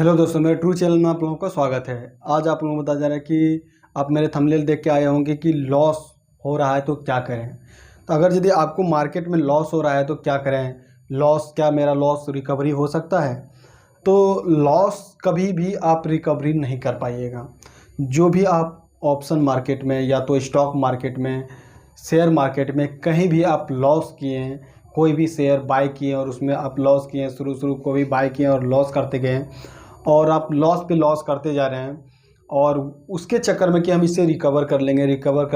Hello दोस्तों, मेरे true channel में आप लोगों का स्वागत है। आज आप लोगों को बताया जा रहा है कि आप मेरे थंबनेल देख के आए होंगे कि लॉस हो रहा है तो क्या करें। तो अगर यदि आपको मार्केट में लॉस हो रहा है तो क्या करें, क्या मेरा लॉस रिकवरी हो सकता है? तो लॉस कभी भी आप रिकवरी नहीं कर पाइएगा। जो भी आप ऑप्शन मार्केट में या तो स्टॉक मार्केट में, शेयर मार्केट में कहीं भी आप लॉस किए हैं, कोई भी शेयर बाय किए और उसमें आप लॉस किए हैं, शुरू को भी बाय किए और लॉस करते गए और आप लॉस पे लॉस करते जा रहे हैं और उसके चक्कर में कि हम इसे रिकवर कर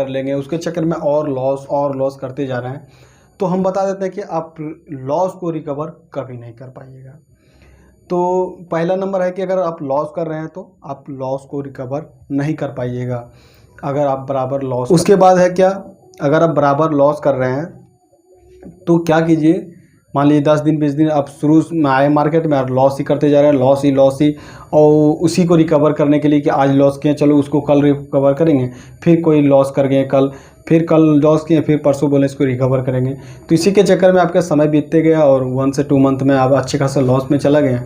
लेंगे, उसके चक्कर में और लॉस करते जा रहे हैं। तो हम बता देते हैं कि आप लॉस को रिकवर कभी नहीं कर पाइएगा। तो पहला नंबर है कि अगर आप लॉस कर रहे हैं तो आप लॉस को रिकवर नहीं कर पाइएगा अगर आप बराबर लॉस। उसके बाद है क्या, अगर आप बराबर लॉस कर रहे हैं तो क्या कीजिए, मान लीजिए 10 दिन 20 दिन आप शुरू में आए मार्केट में और लॉस ही करते जा रहे हैं, लॉस ही और उसी को रिकवर करने के लिए कि आज लॉस किए चलो उसको कल रिकवर करेंगे, फिर कोई लॉस कर गए कल लॉस किए, फिर परसों बोले इसको रिकवर करेंगे। तो इसी के चक्कर में आपका समय बीतते गया और 1 से 2 मंथ में आप अच्छे खासा लॉस में चला गए।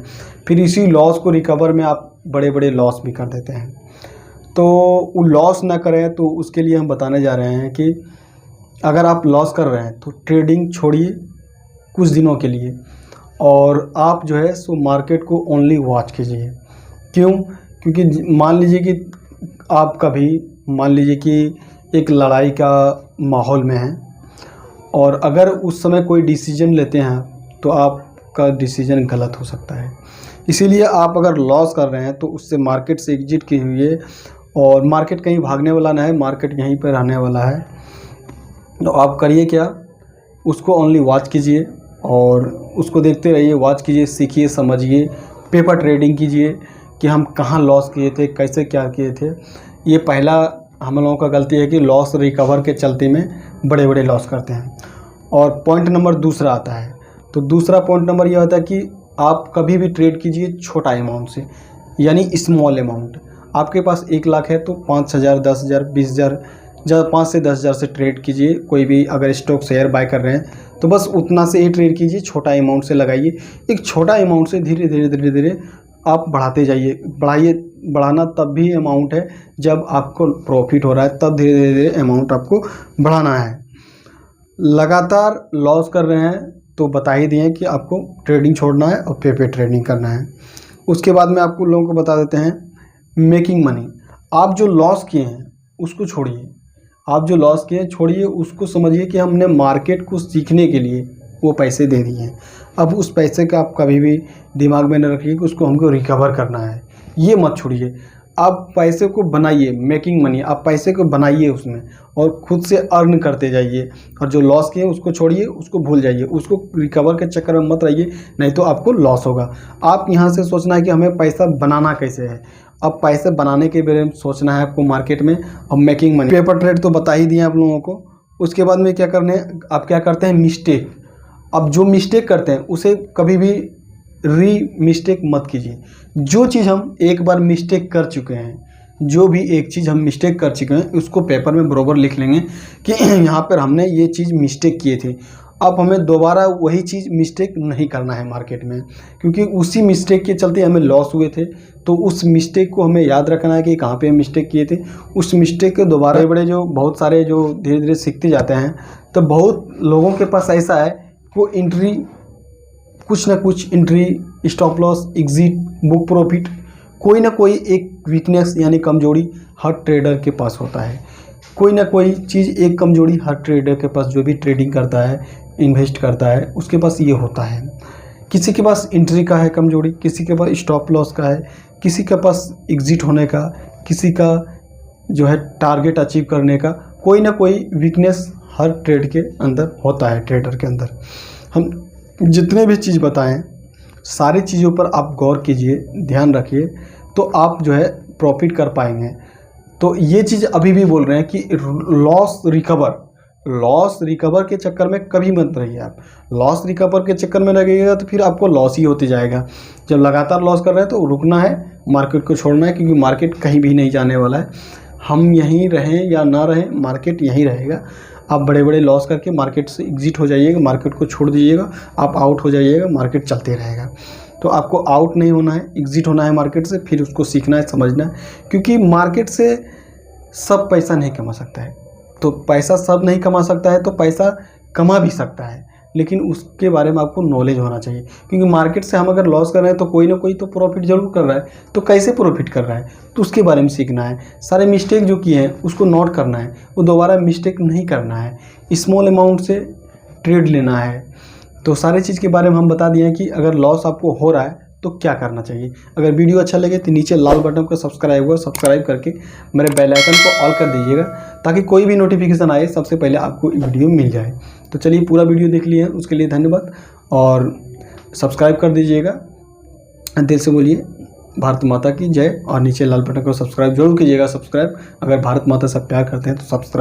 फिर इसी लॉस को रिकवर में आप बड़े लॉस भी कर देते हैं। तो वो लॉस ना करें तो उसके लिए हम बताने जा रहे हैं कि अगर आप लॉस कर रहे हैं तो ट्रेडिंग छोड़िए कुछ दिनों के लिए और आप जो है सो मार्केट को ओनली वॉच कीजिए। क्यों? क्योंकि मान लीजिए कि आप कभी मान लीजिए कि एक लड़ाई का माहौल में हैं और अगर उस समय कोई डिसीजन लेते हैं तो आपका डिसीजन गलत हो सकता है। इसीलिए आप अगर लॉस कर रहे हैं तो उससे मार्केट से एग्जिट कीजिए और मार्केट कहीं भागने वाला ना है, मार्केट यहीं पर रहने वाला है। तो आप करिए क्या, उसको ओनली वॉच कीजिए और उसको देखते रहिए, वॉच कीजिए, सीखिए, समझिए, पेपर ट्रेडिंग कीजिए कि हम कहाँ लॉस किए थे, कैसे क्या किए थे। ये पहला हम लोगों का गलती है कि लॉस रिकवर के चलते में बड़े लॉस करते हैं। और पॉइंट नंबर दूसरा आता है, तो दूसरा पॉइंट नंबर ये होता है कि आप कभी भी ट्रेड कीजिए छोटा अमाउंट से, यानी स्मॉल अमाउंट। आपके पास 1 लाख है तो 5,000, 10,000, 20,000, ज़्यादा 5 से 10,000 से ट्रेड कीजिए। कोई भी अगर स्टॉक शेयर बाय कर रहे हैं तो बस उतना से ही ट्रेड कीजिए, छोटा अमाउंट से लगाइए। एक छोटा अमाउंट से धीरे धीरे आप बढ़ाते जाइए। बढ़ाना तब भी अमाउंट है जब आपको प्रॉफिट हो रहा है, तब धीरे धीरे अमाउंट आपको बढ़ाना है। लगातार लॉस कर रहे हैं तो बता ही दिए कि आपको ट्रेडिंग छोड़ना है और पे ट्रेडिंग करना है। उसके बाद में आपको लोगों को बता देते हैं मेकिंग मनी। आप जो लॉस किए हैं उसको छोड़िए, छोड़िए, उसको समझिए कि हमने मार्केट को सीखने के लिए वो पैसे दे दिए हैं। अब उस पैसे का आप कभी भी दिमाग में न रखिए कि उसको हमको रिकवर करना है, ये मत छोड़िए। आप पैसे को बनाइए, मेकिंग मनी, आप पैसे को बनाइए उसमें और खुद से अर्न करते जाइए। और जो लॉस किए उसको छोड़िए, उसको भूल जाइए, उसको रिकवर के चक्कर में मत रहिए, नहीं तो आपको लॉस होगा। आप यहाँ से सोचना है कि हमें पैसा बनाना कैसे है। अब पैसे बनाने के बारे में सोचना है आपको मार्केट में। अब मेकिंग मनी, पेपर ट्रेड तो बता ही दिए आप लोगों को। उसके बाद में क्या करने, आप क्या करते हैं, मिस्टेक। अब जो मिस्टेक करते हैं उसे कभी भी मिस्टेक मत कीजिए। जो चीज़ हम एक बार मिस्टेक कर चुके हैं, जो भी एक चीज़ हम मिस्टेक कर चुके हैं उसको पेपर में बरोबर लिख लेंगे कि यहाँ पर हमने ये चीज़ मिस्टेक किए थे। अब हमें दोबारा वही चीज़ मिस्टेक नहीं करना है मार्केट में, क्योंकि उसी मिस्टेक के चलते हमें लॉस हुए थे। तो उस मिस्टेक को हमें याद रखना है कि कहाँ पे हम मिस्टेक किए थे। उस मिस्टेक के दोबारा बड़े जो बहुत सारे जो धीरे धीरे सीखते जाते हैं, तो बहुत लोगों के पास ऐसा है वो एंट्री, कुछ ना कुछ entry, stop loss, exit, book profit, कोई ना कोई एक वीकनेस यानी कमजोरी हर ट्रेडर के पास होता है। कोई ना कोई चीज़, एक कमजोरी हर ट्रेडर के पास, जो भी ट्रेडिंग करता है, इन्वेस्ट करता है, उसके पास ये होता है। किसी के पास एंट्री का है कमजोरी, किसी के पास स्टॉप लॉस का है, किसी के पास एग्जिट होने का, किसी का जो है टारगेट अचीव करने का, कोई ना कोई वीकनेस हर ट्रेड के अंदर होता है, ट्रेडर के अंदर। हम जितने भी चीज़ बताएं सारी चीज़ों पर आप गौर कीजिए, ध्यान रखिए, तो आप जो है प्रॉफिट कर पाएंगे। तो ये चीज़ अभी भी बोल रहे हैं कि लॉस रिकवर के चक्कर में कभी मत रहिए। आप लॉस रिकवर के चक्कर में लगेगा तो फिर आपको लॉस ही होते जाएगा। जब लगातार लॉस कर रहे हैं तो रुकना है, मार्केट को छोड़ना है, क्योंकि मार्केट कहीं भी नहीं जाने वाला है। हम यहीं रहें या ना रहें, मार्केट यहीं रहेगा। आप बड़े लॉस करके मार्केट से एग्जिट हो जाइएगा, मार्केट को छोड़ दीजिएगा, आप आउट हो जाइएगा, मार्केट चलते रहेगा। तो आपको आउट नहीं होना है, एग्जिट होना है मार्केट से, फिर उसको सीखना है, समझना है। क्योंकि मार्केट से सब पैसा नहीं कमा सकता है, तो पैसा सब नहीं कमा सकता है, तो पैसा कमा भी सकता है, लेकिन उसके बारे में आपको नॉलेज होना चाहिए। क्योंकि मार्केट से हम अगर लॉस कर रहे हैं तो कोई ना कोई तो प्रॉफिट जरूर कर रहा है, तो कैसे प्रॉफिट कर रहा है तो उसके बारे में सीखना है। सारे मिस्टेक जो किए हैं उसको नोट करना है, वो दोबारा मिस्टेक नहीं करना है, स्मॉल अमाउंट से ट्रेड लेना है। तो सारे चीज़ के बारे में हम बता दिए हैं कि अगर लॉस आपको हो रहा है तो क्या करना चाहिए। अगर वीडियो अच्छा लगे तो नीचे लाल बटन को सब्सक्राइब करके मेरे बेल आइकन को ऑल कर दीजिएगा, ताकि कोई भी नोटिफिकेशन आए सबसे पहले आपको वीडियो मिल जाए। तो चलिए, पूरा वीडियो देख लिए, उसके लिए धन्यवाद, और सब्सक्राइब कर दीजिएगा। दिल से बोलिए भारत माता की जय, और नीचे लाल बटन को सब्सक्राइब जरूर कीजिएगा। अगर भारत माता से प्यार करते हैं तो सब्सक्राइब